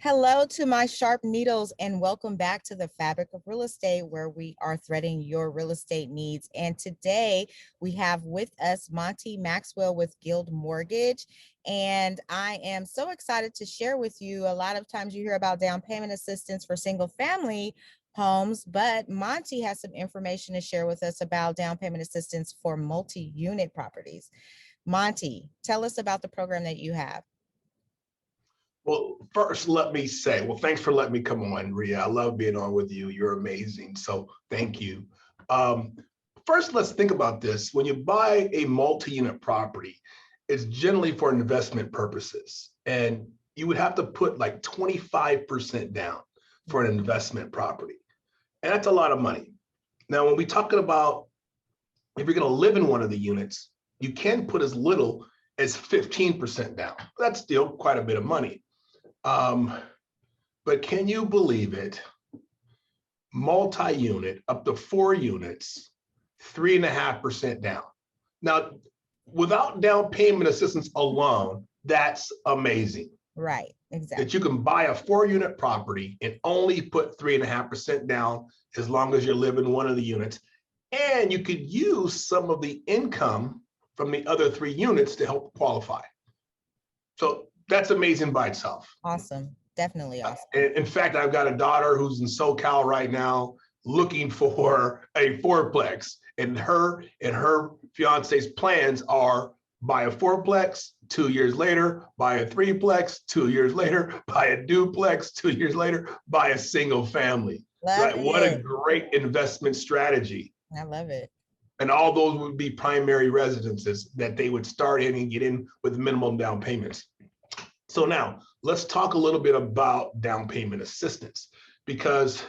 Hello to my sharp needles and welcome back to the Fabric of Real Estate, where we are threading your real estate needs. And today we have with us Monty Maxwell with Guild Mortgage. And I am so excited to share with you. A lot of times you hear about down payment assistance for single family homes, but Monty has some information to share with us about down payment assistance for multi-unit properties. Monty, tell us about the program that you have. Well, first, let me say, thanks for letting me come on, Ria. I love being on with you. You're amazing. So thank you. First, let's think about this. When you buy a multi-unit property, it's generally for investment purposes. And you would have to put like 25% down for an investment property. And that's a lot of money. Now, when we're talking about if you're going to live in one of the units, you can put as little as 15% down. That's still quite a bit of money. But can you believe it? Multi-unit, up to 4 units, 3.5% down. Now, without down payment assistance alone, that's amazing. Right, exactly. That you can buy a 4-unit property and only put 3.5% down as long as you live in one of the units. And you could use some of the income from the other 3 units to help qualify. So that's amazing by itself. Awesome. Definitely awesome. In fact, I've got a daughter who's in SoCal right now looking for a fourplex, and her fiance's plans are buy a fourplex, 2 years later, buy a threeplex, 2 years later, buy a duplex, 2 years later, buy a single family. Right? What a great investment strategy. I love it. And all those would be primary residences that they would start in and get in with minimum down payments. So now let's talk a little bit about down payment assistance, because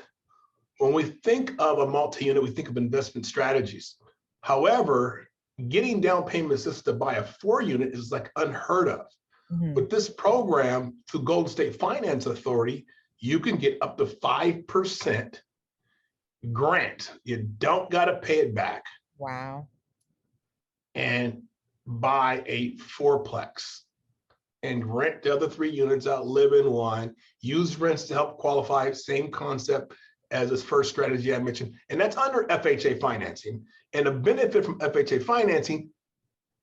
when we think of a multi-unit, we think of investment strategies. However, getting down payment assistance to buy a 4-unit is like unheard of. Mm-hmm. With this program through Golden State Finance Authority, you can get up to 5% grant. You don't got to pay it back. Wow. And buy a fourplex and rent the other 3 units out, live in one, use rents to help qualify, same concept as this first strategy I mentioned. And that's under FHA financing. And the benefit from FHA financing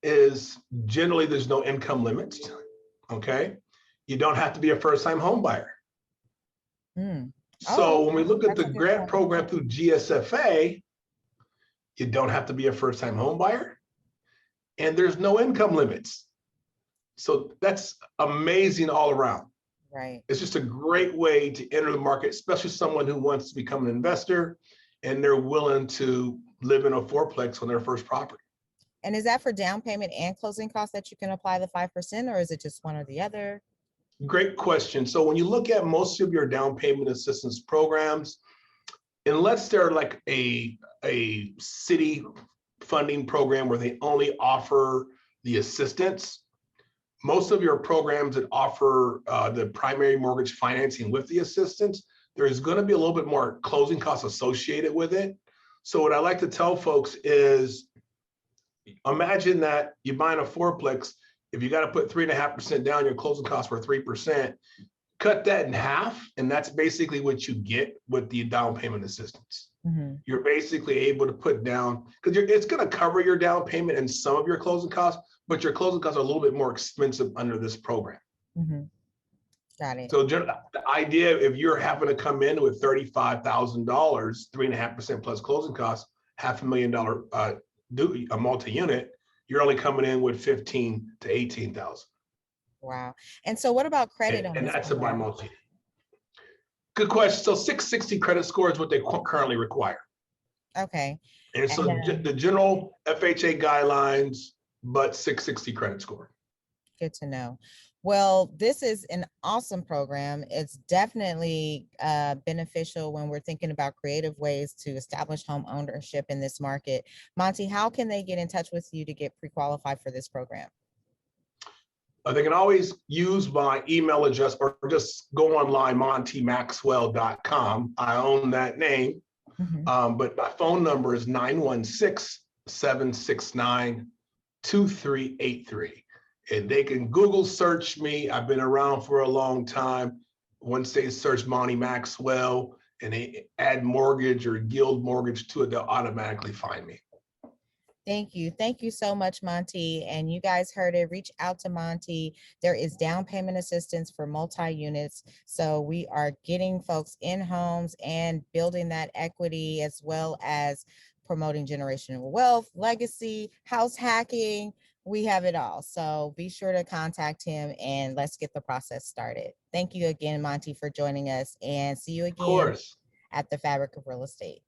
is generally there's no income limits, okay? You don't have to be a first-time home buyer. So when we look at the grant program through GSFA, you don't have to be a first-time home buyer, and there's no income limits. So that's amazing all around. Right. It's just a great way to enter the market, especially someone who wants to become an investor and they're willing to live in a fourplex on their first property. And is that for down payment and closing costs that you can apply the 5%, or is it just one or the other? Great question. So when you look at most of your down payment assistance programs, unless they're like a city funding program where they only offer the assistance, most of your programs that offer the primary mortgage financing with the assistance, there's going to be a little bit more closing costs associated with it. So what I like to tell folks is, imagine that you're buying a fourplex. If you got to put 3.5% down, your closing costs were 3%. Cut that in half, and that's basically what you get with the down payment assistance. Mm-hmm. You're basically able to put down, because it's going to cover your down payment and some of your closing costs, but your closing costs are a little bit more expensive under this program. Mm-hmm. Got it. So the idea, if you're having to come in with $35,000, 3.5% plus closing costs, $500,000 a multi-unit, you're only coming in with $15,000 to $18,000. Wow. And so what about credit? And that's a buy multi. Good question. So 660 credit score is what they currently require. Okay. And so the general FHA guidelines, but 660 credit score. Good to know. Well, this is an awesome program. It's definitely beneficial when we're thinking about creative ways to establish home ownership in this market. Monty, how can they get in touch with you to get pre-qualified for this program? They can always use my email address or just go online, montymaxwell.com. I own that name. Mm-hmm. But my phone number is 916-769-2383. And they can Google search me. I've been around for a long time. Once they search Monty Maxwell and they add mortgage or Guild mortgage to it, they'll automatically find me. Thank you. Thank you so much, Monty. And you guys heard it. Reach out to Monty. There is down payment assistance for multi-units. So we are getting folks in homes and building that equity, as well as promoting generational wealth, legacy, house hacking. We have it all. So be sure to contact him and let's get the process started. Thank you again, Monty, for joining us, and see you Of again course. at the Fabric of Real Estate.